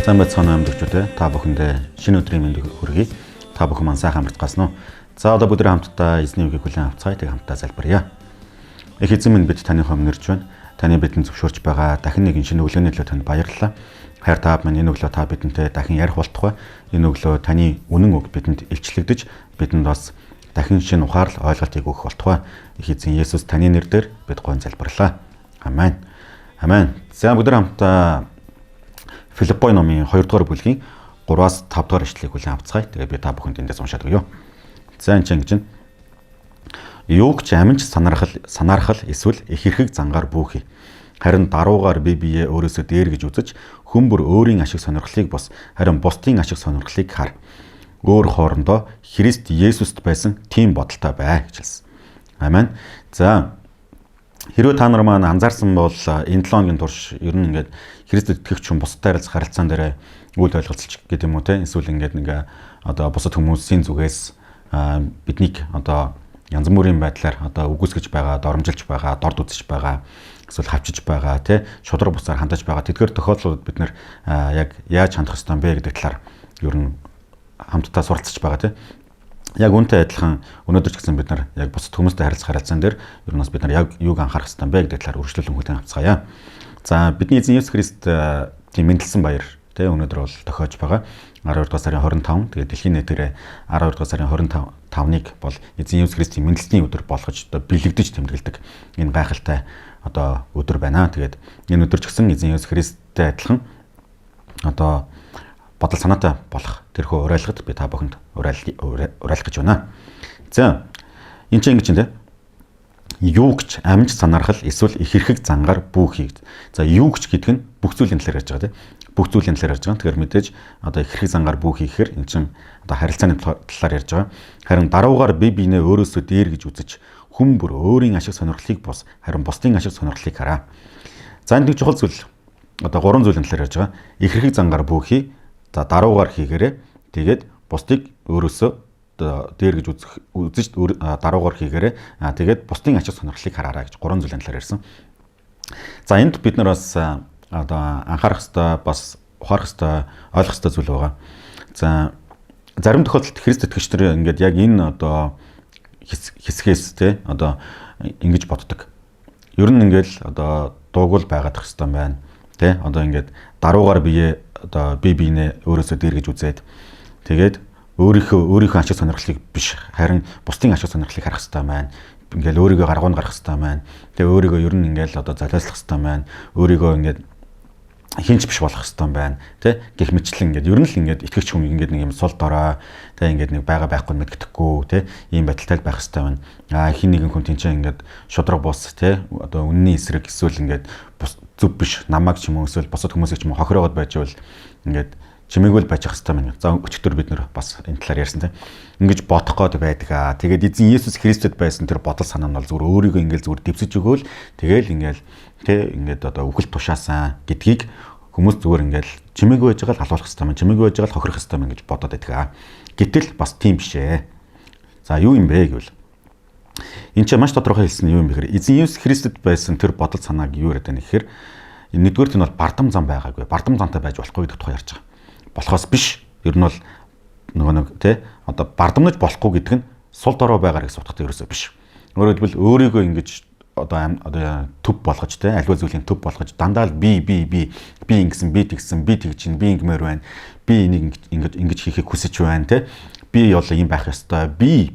Сайн байцгаана амьдчуудаа. Та бүхэндээ шинэ өдрийн мэндийг хүргэе. Та бүхэн маань сайхан амарцгаасан уу? За одоо бүгд хамтдаа эзний үгийг хүлээн авцгаая. Тэг хамтдаа залбирая. Их эзэн минь бид таны өмнө ирж байна. Таны бидэнд зөвшөөрч байгаа дахин нэгэн шинэ өглөөний төлөө танд баярлалаа. Хайр та минь энэ өглөө та бидэнтэй дахин ярих болтугай. Энэ өглөө таны үнэн үг бидэнд илчлэгдэж бидэнд бас дахин шинэ ухаарл ойлголтыг өгөх болтугай. Их эзэн Есүс таны нэрээр бид гойн залбирлаа. Амен. Амен. За бүгд хамтдаа Филиппой номын 2 дугаар бүлгийн 3-5 дугаар ишлэгийг хүлээн авцгаая. Тэгээ би та бүхэнд эндээс уншаад өгье. За энэ чинь гэж юуг ч аминч санаархал эсвэл их хэрхэг зангаар бүүхий. Харин даруугаар бие биеэ өөрөөсөө дээр гэж үзэж хүмбэр өөрийн ашиг сонирхлыг бос харин бусдын ашиг сонирхлыг хар. Өөр хоорондоо Христ Есүст байсан тийм бодолтой бай гэж хэлсэн. Амен. За хэрвээ та нар маань анзаарсан бол энэ 7 хоногийн турш ер нь ингээд Христэд итгэгч хүн бусдад харилцаан дээр үйл ойлголцолч гэдэг юм уу те эсвэл ингээд нэг одоо бусад хүмүүсийн зүгээс биднийг одоо янз бүрийн байдлаар одоо үгүйсгэж байгаа, доромжилж байгаа, дорд үзэж байгаа, эсвэл хавчиж байгаа те шудраг бусаар хандаж байгаа. Тэдгээр тохиолдлууд бид нар яг яаж хандах ёстой юм бэ гэдэг талаар ер нь хамтдаа суралцж байгаа те. Яг үүнтэй адилхан өнөөдөр ч гэсэн бид нар яг бусад хүмүүстэй харилцаан дээр ер нь бас бид нар яг юуг анхаарах ёстой юм бэ гэдэг талаар үргэлжлүүлэн хүлээн авцгаая. За бидний эзэн Есүс Христ тийм мэндэлсэн баяр тий өнөөдөр бол тохиож байгаа. 12 дугаар сарын 25 тэгээд дэлхийн нийтээр 12 дугаар сарын 25-ыг бол эзэн Есүс Христийн мэндэлсний өдөр болгож одоо бэлэгдэж тэмдэглэдэг энэ гайхалтай одоо өдөр байна. Тэгээд энэ өдөр ч гэсэн эзэн Есүс Христтэй адилхан одоо бодол санаатай болох тэрхүү уриалгад би та бүхэнд уриалгах гэж байна. За энэ чинь ингэж нэ юу гэж амж санаархал эсвэл их хэрхэг зангаар бүүхий. За юу гэж гэдэг нь бүх зүйлийн талаар ярьж байгаа тийм. Бүх зүйлийн талаар ярьж байгаа. Тэгэхээр мэдээж одоо их хэрхэг зангаар бүүхий гэхээр энэ чинь одоо харилцааны талаар ярьж байгаа. Харин даруугаар бие биенээ өөрөөсөө дээр гэж үзэж хүн бүр өөрийн ашиг сонирхлыг бос харин бусдын ашиг сонирхлыг хараа. За энэ нэг чухал зүйл одоо 3 зүйлийн талаар ярьж байгаа. Их хэрхэг зангаар бүүхий. За даруугаар хийгээрээ тэгээд бусдыг өөрөөсөө дээр гэж үзэж даруугаар хийгээрээ тэгээд бусдын ашиг сонирхлыг хараарай гэж 3 зүйлийн талаар ярьсан. За энд бид нар бас одоо анхаарах ёстой бас ухаарах ёстой ойлгох ёстой зүйл байгаа. За зарим тохиолдолд Христ итгэгчдэр ингээд яг энэ одоо хэсгээс те одоо ингэж боддог. Ер нь ингээл одоо дуугуул байгаад их ёстой байна. Тэ одоо ингээд даруугаар бие одоо бие биенээ өөрөөсөө дээр гэж үзээд тэгээд өөрийнхөө ашиг сонирхлыг биш харин бусдын ашиг сонирхлыг харах хэрэгтэй байна. Ингээл өөрийгөө гаргуун гарах хэрэгтэй байна. Тэгээ өөрийгөө ер нь ингээл одоо залайлах хэрэгтэй байна. Өөрийгөө ингээд хинч биш болох хэрэгтэй байна. Тэ гэх мэтчлэн ингээд ер нь л ингээд итгэгч хүн ингээд нэг юм сул дорой тэ ингээд нэг байгаа байхгүй мэддэхгүй тэ ийм байдалтай байх хэрэгтэй байна. Хин нэгэн хүн тэнцээ ингээд шудраг бус тэ одоо үнний эсрэг эсвэл ингээд зүв биш намайг ч юм уу эсвэл босод хүмүүсийг ч юм уу хохироогод байж бол ингээд чимээгүүл байж ах хэрэгтэй байна. За өчигдөр бид нар бас энэ талаар ярьсан тийм. Ингэж бодох гээд байдаг. Тэгээд эзэн Есүс Христэд байсан тэр бодол санаа нь бол зүгээр өөрийгөө ингээл зүгээр дэвсэж өгөөл тэгэл ингээл тэ ингээд одоо үхэл тушаасан гэдгийг хүмүүс зүгээр ингээл чимээгүй байж байгаа л халуулах хэрэгтэй байна. Чимээгүй байж байгаа л хохирох хэрэгтэй байна гэж бодоод байдаг. Гэтэл бас тийм биш ээ. За юу юм бэ гэвэл энэ ч маш тодорхой хэлсэн юм бэхээр эзэн Есүс Христэд байсан тэр бодол санааг юу яриад байна гэхээр нэгдүгээр нь бол бардам зам байгаагүй. Бардам замтай байж болохгүй гэдэг тухай ярьж байгаа. Болохоос биш. Ер нь бол нөгөө нэг тий одоо бардамнаж болохгүй гэдэг нь сул дорой байгаар гэсэн утгатай ерөөсөө биш. Өөрөөр хэлбэл өөрийгөө ингэж одоо төв болгож тий аливаа зүйлийн төв болгож дандаа л би ингэсэн би тэгсэн би тэгж ин би ингэмээр байна. Би энийг ингэж хийхийг хүсэж байна тий. Би бол юм байх ёстой. Би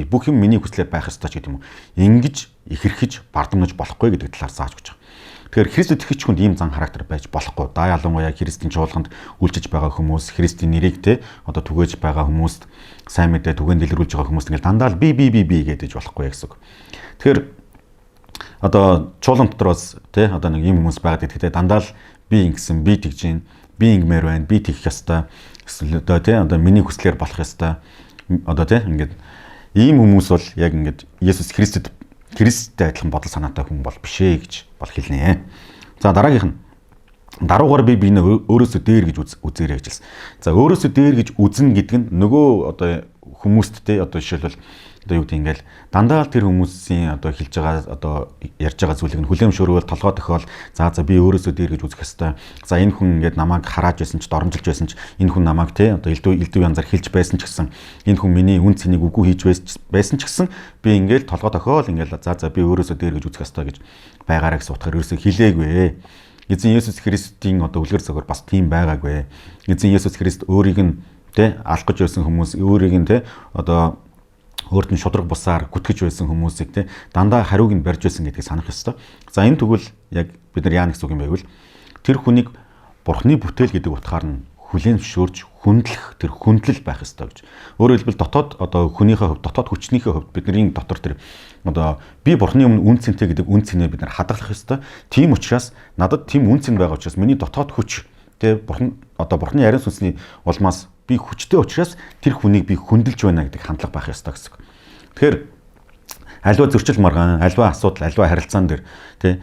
бүх юм миний хүслээр байх ёстой ч гэдэг юм уу. Ингэж ихэрхэж бардамнаж болохгүй гэдэг талаар зааж өгч байгаа. Тэгэхээр Христ итгэгч хүнд ийм зан характер байж болохгүй. Да ялангуяа Христийн чуулганд үйлчилж байгаа хүмүүс, Христийн нэрийг те одоо түгээж байгаа хүмүүст сайн мэдээ түгээн дэлгэрүүлж байгаа хүмүүст ингээл дандаа л би гэдэж болохгүй гэсэн үг. Тэгэхээр одоо чуулган дотроос те одоо нэг ийм хүмүүс байгаад итгэхдээ дандаа л би ингэсэн, би тэгж гин, би ингэмээр байна, би тэгэх ёстой. Эсвэл одоо те одоо миний хүслээр болох ёстой. Одоо те ингээд ийм хүмүүс бол яг ингээд Есүс Христтэй адилхан бодол санаатай хүн бол биш ээ гэж бол хэлнэ. За дараагийнх нь даруугаар бие биенээ өөрөөсөө дээр гэж үзээрэй гэж хэлсэн. За өөрөөсөө дээр гэж үзнэ гэдэг нь нөгөө одоо хүмүүст те одоо жишээлбэл одоо юу гэдэг ингээл дандаа тэр хүмүүсийн одоо хэлж байгаа одоо ярьж байгаа зүйлийг нь хүлээмжшөөрөөл толгой тохиол за би өөрөөсөө дээр гэж үзэх хэвээр. За энэ хүн ингээд намайг харааж байсан ч доромжилж байсан ч энэ хүн намайг те одоо элдв янзаар хэлж байсан ч гэсэн энэ хүн миний үн цэнийг үгүй хийж байсан ч гэсэн би ингээл толгой тохиол ингээл за би өөрөөсөө дээр гэж үзэх хэвээр гэж байгаараа гэсэн утгаар ерөөсөө хэлээгүй. Эзэн Есүс Христийн одоо үлгэр зөгөр бас тийм байгаагүй. Эзэн Есүс Христ өөрийг нь те алах гэж байсан хүмүүс өөрийг нь те одоо өөрт нь шудраг бусаар гүтгэж байсан хүмүүсийг те дандаа хариуг нь барьж байсан гэдгийг санах ёстой. За энэ тэгвэл яг бид нар яа нэг зүг юм байвал тэр хүнийг Бурхны бүтээл гэдэг утгаар нь хүлээн зөвшөөрж хүндлэх тэр хүндлэл байх ёстой гэж. Өөрөөр хэлбэл дотоод одоо хүнийхээ хувьд дотоод хүчнийхээ хувьд бидний дотор тэр одоо би Бурхны өмнө үн цэнтэй гэдэг үн цэнээ бид нар хадгалах ёстой. Тийм учраас надад тийм үн цэн байгаа учраас миний дотоод хүч тэ Бурхны ариун сүнсний улмаас би хүчтэй учраас тэр хүнийг би хүндэлж байна гэдэг хандлага байх ёстой гэсэн. Тэгэхээр альва зөрчил маргаан, альва асуудал, альва харилцаан дээр тэ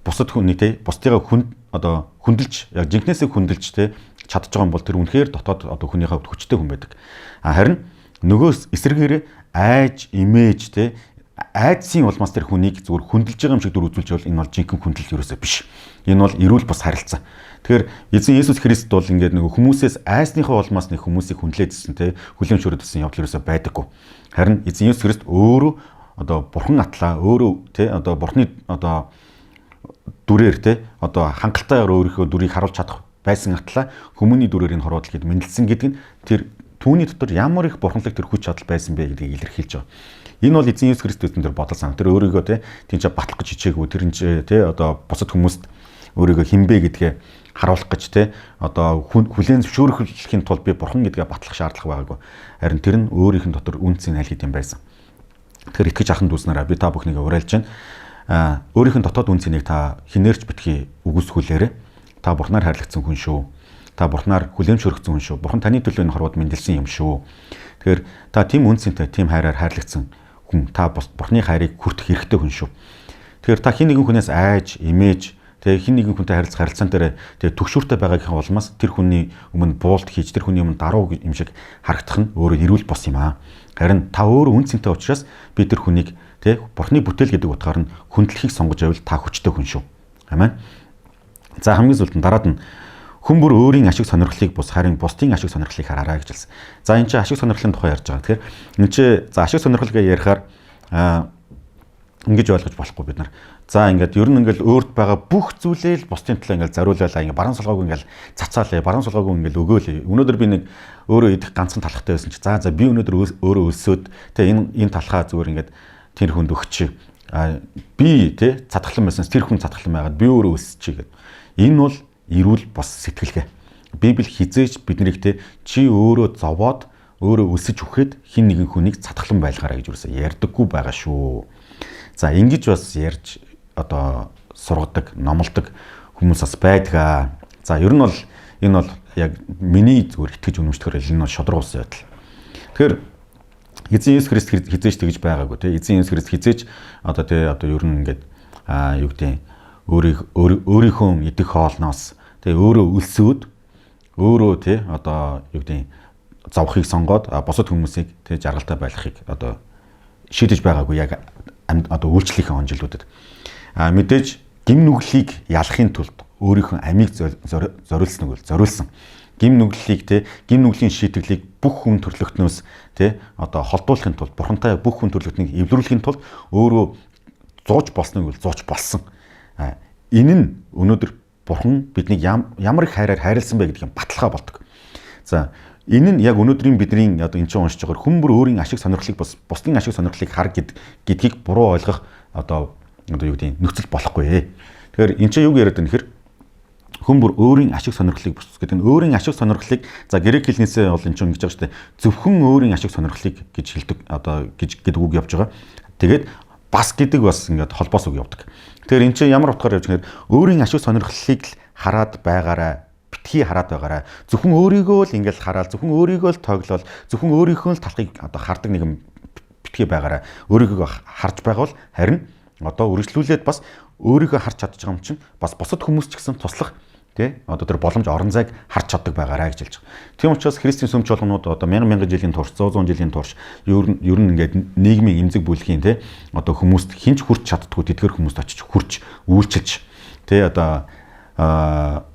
бусад хүний тэ бусдыгаа хүндэлж яг жинхнээсээ хүндэлж тэ чадж байгаа юм бол тэр үнэхээр дотоод одоо хүнийхээ хувьд хүчтэй хүн байдаг. Харин нөгөөс эсрэгээр айж, имэж тэ айдсын улмаас тэр хүнийг зүгээр хүндэлж байгаа юм шиг дүр үзүүлж бол энэ бол жинхэнэ хүндлэл ерөөсөө биш. Энэ бол эрүүл бус харилцаа. Тэгэхээр эзэн Есүс Христ бол ингээд нэг хүмүүсээс айсныхаа улмаас нэг хүмүүсийг хүндлээдсэн тэ хүлээмжшөөрөдсөн явдал ерөөсөө байдаггүй. Харин эзэн Есүс Христ өөрөө одоо Бурхан атлаа өөрөө тэ одоо Бурхны одоо дүрээр тэ одоо хангалтайгаар өөрийнхөө дүрийг харуулж чадах байсан атлаа хүмүүний дүрээр энэ хорвоодол гэд мэдлсэн гэдэг нь тэр түүний дотор ямар их бурханлаг тэр хүч чадал байсан бэ гэдгийг илэрхийлж байгаа. Энэ бол эзэн Есүс Христосийн тэр бодол сан. Тэр өөрийгөө тэ тийч батлах гэж хичээгүй тэр энэ тэ одоо бусад хүмүүст өөрийгөө хинбэ гэдгээ харуулах гэж тэ одоо хүлээн зөвшөөрөхийн тулд би бурхан гэдгээ батлах шаардлага байгаагүй. Харин тэр нь өөрийнх нь дотор үн цэн аль хэдийн байсан. Тэгэхээр итгэж ахын дүүснараа би та бүхнийг уриалж байна. Өөрийнх нь дотоод үн цэнийг та хинээрч битгий үгүйсгүүлээрэй. Та бурхнаар хайрлагдсан хүн шүү. Та бурхнаар хүлээмжшөөрөгдсөн хүн шүү. Бурхан таны төлөө энэ хорвоод мэндэлсэн юм шүү. Тэгэхээр та тийм үн цэнтэй, тийм хайраар хайрлагдсан хүн. Та бурхны хайрыг хүртэх хэрэгтэй хүн шүү. Тэгэхээр та хин нэгэн хүнээс айж, имэж, тэгээ хин нэгэн хүнтэй харилцах харилцаан дээр тэгээ төгшүүртэй байгаагийнхаа улмаас тэр хүний өмнө буулт хийж, тэр хүний өмнө даруу юм шиг харагдах нь өөрөө эрүүл бос юм аа. Харин та өөрөө үн цэнтэй учраас би тэр хүнийг тэгээ бурхны бүтээл гэдэг утгаар нь хүндлэхийг сонгож байвал та хүчтэй хүн шүү. Амен. За хамгийн сүүлд нь дараад нь хүн бүр өөрийн ашиг сонирхлыг бус харин бусдын ашиг сонирхлыг хараарай гэж хэлсэн. За энэ чинь ашиг сонирхлын тухай ярьж байгаа. Тэгэхээр энэ чинь за ашиг сонирхол гэж ярихаар ингэж ойлгож болохгүй бид нар. За ингээд ер нь ингээд өөрт байгаа бүх зүйлээ л бусдын төлөө ингээд зориуллаа ингээд баруун сулгаагүй ингээд цацаалаа. Баруун сулгаагүй ингээд өгөөлээ. Өнөөдөр би нэг өөрөө идэх ганцхан талхтай байсан чи за би өнөөдөр өөрөө өлсөөд тэгээ энэ талхаа зүгээр ингээд тэр хүнд өгч би тэ цатгалан байсанс тэр хүн цатгалан байгаад би өөрөө өлсчихье гэдэг. Энэ бол эрүүл бос сэтгэлгээ. Библи хизээч биднийг те чи өөрөө зовоод өөрөө өсөж үхээд хин нэгэн хүнийг цатгалан байлгаарай гэж юусэн ярьдаггүй байгаа шүү. За ингэж бас ярьж одоо сургадаг, номлодог хүмүүс бас байдаг. За ер нь бол энэ бол яг миний зүгээр итгэж үнэмшдэхэр энэ бол шодрог ус байдал. Тэгэхээр эзэн Есүс Христ хизээч тэгж байгаагүй те эзэн Есүс Христ хизээч одоо ер нь ингээд юу гэдэг өөрийнхөө идэх хоолноос тэгээ өөрөө өлсөөд өөрөө тий одоо юу гэдэг зовхыг сонгоод бусад хүмүүсийг тий жаргалтай байлгахыг одоо шийдэж байгаагүй яг одоо үйлчлэлийн онжилуудад мэдээж гим нүглийг ялахын тулд өөрийнхөө амийг зориулсан гим нүглийг тий гим нүглийн шийтгэлийг бүх хүн төрлөختнөөс тий одоо холдуулахын тулд бурхантай бүх хүн төрлөختнийг эвлэрүүлэхийн тулд өөрөө зууж болсныг бол зууж болсон. Энэ нь өнөөдөр бурхан биднийг ямар их хайраар хайрлсан бэ гэдгийг баталгаа болдог. За энэ нь яг өнөөдрийн бидний одоо энэ чинь уншиж байгаа хүн бүр өөрийн ашиг сонирхлыг бусдын ашиг сонирхлыг хар гэдгийг буруу ойлгох одоо юу гэдэг нөхцөл болохгүй. Тэгэхээр энэ чинь юу яриад байна гэхээр хүн бүр өөрийн ашиг сонирхлыг бус гэдэг нь өөрийн ашиг сонирхлыг за грек хэлнээсээ бол энэ чинь ингэж байгаа шүү дээ. Зөвхөн өөрийн ашиг сонирхлыг гэж хэлдэг одоо гэдэг үг явж байгаа. Тэгээд бас гэдэг бас ингээд холбоос үг явдаг. Тэгэхээр эн чинь ямар утгаар явж гэхээр өөрийн ашиг сонирхлыг л хараад байгаарай, битгий хараад байгаарай. Зөвхөн өөрийгөө л ингээд хараад, зөвхөн өөрийгөө л тоглоол, зөвхөн өөрийнхөө л талхыг одоо хардаг нэг юм битгий байгаарай. Өөрийгөө харж байгавал харин одоо үргэлжлүүлээд бас өөрийгөө харж чадчих юм чинь бас бусад хүмүүс ч гэсэн туслах Тэ одоо тэр боломж орон зайг харж чаддаг байгаарай гэж хэлж байгаа. Тийм учраас христийн сүмч болгонууд одоо мянган жилийн турш 100 жилийн турш ер нь ингээд нийгмийн эмзэг бүлгийн тэ одоо хүмүүст хинч хүрч чаддгүй тэдгэр хүмүүст очиж хүрч үйлчилж тэ одоо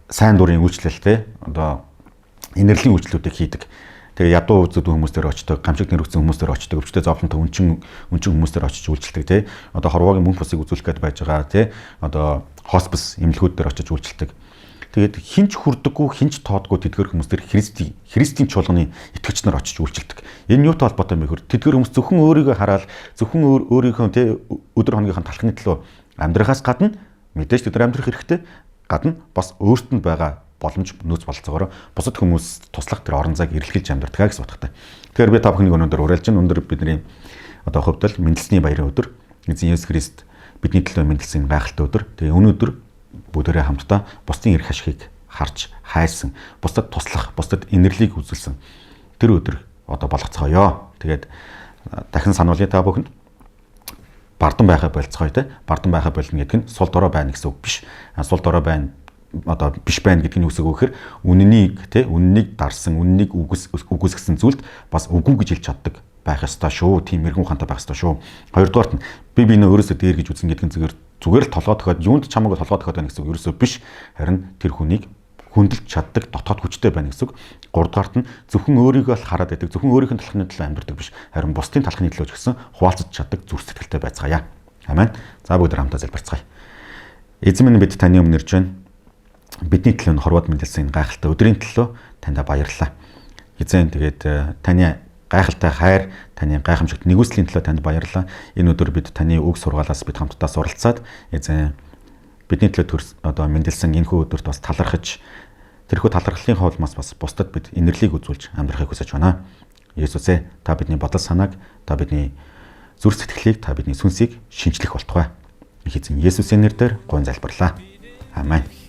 сайн дурын үйлчлэл тэ одоо инэрлийн үйлчлэлүүдийг хийдэг. Тэгээ ядуу үзүүд хүмүүстээр очдог, гамшиг нэрвгцэн хүмүүстээр очдог, өвчтөе зовлонтой үнчин хүмүүстээр очиж үйлчилдэг тий. Одоо хорвоогийн мөнх бусыг үзүүлэх гээд байж байгаа тий. Одоо хоспис эмнэлгүүд дээр очиж үйлчилдэг. Тэгээд хинч хүрдэггүй, хинч тоодгүй тэдгэр хүмүүстээр христийн чуулганы итгэгч нар очиж үйлчилдэг. Энэ юутай холбоотой юм бэ гэхээр тэдгэр хүмүүс зөвхөн өөрийгөө хараад зөвхөн өөрийнхөө тий өдөр хоногийнхаа талхны төлөө амьдрахаас гадна мэдээж тэд амьдрах хэрэгтэй гадна бас өөрт нь байгаа боломж нөөц бололцоогоор бусад хүмүүс туслах тэр орон зайг эрэлхийлж амьдардаг гэсэн утгатай. Тэгэхээр би та бүхнийг өнөөдөр уриалж байна. Өнөөдөр бидний одоо хувьд л мэндэлсний баярын өдөр. Эзэн Есүс Христ бидний төлөө мэндэлсэн гайхалтай өдөр. Тэгээ өнөөдөр бүгдээрээ хамтдаа бусдын эрх ашигыг харж хайсан, бусдад туслах, бусдад инэрлийг үзүүлсэн тэр өдөр одоо болгоцгоё. Тэгээд дахин сануулъя та бүхэнд. Бардан байхаа болцгоё те. Бардан байхаа болно гэдэг нь сул дорой байна гэсэн үг биш. Сул дорой байна одоо биш байна гэдгийг үсэг өгөхөр үннийг дарсан, үннийг үгүйсгэсэн зүйлд бас үгүй гэж хэлж чаддаг байх ёстой шүү. Тийм мэрэгэн ухаантай байх ёстой шүү. Хоёрдугаарт нь би биенээ өөрөөсөө дээр гэж үзэн гэдэг нь зүгээр л толгой тохиод юунд чамаагүй толгой тохиод байна гэсэн үг ерөөсөө биш. Харин тэр хүнийг хүндэлж чаддаг дотоод хүчтэй байна гэсэн үг. Гуравдугаарт нь зөвхөн өөрийгөө л хараад байдаг, зөвхөн өөрийнх нь талхны төлөө амьдардаг биш. Харин бусдын талхны төлөө ч гэсэн хуваалцаж чаддаг зүрх сэтгэлтэй байцгаая. Амен. За бүгд хамтдаа залбирцгаая. Эзэн минь бид таны өмнө ирж байна. Бидний төлөө хорвоод мэндэлсэн гайхалтай өдрийн төлөө таньда баярлалаа. Эзэн тэгээд таны гайхалтай хайр, таны гайхамшигт нэгүслийн төлөө танд баярлалаа. Энэ өдөр бид таны үг сургаалаас бид хамтдаа суралцаад эзэн бидний төлөө одоо мэндэлсэн энэхүү өдөрт бас талархаж тэрхүү талархлын хоолмоос бас бусдад бид инэрлийг үзүүлж амьдрахыг хүсэж байна. Есүс та бидний бодол санааг, та бидний зүрх сэтгэлийг, та бидний сүнсийг шинчлэх болтугай. Их эзэн Есүсийн нэрээр гуйн залбирлаа. Амен.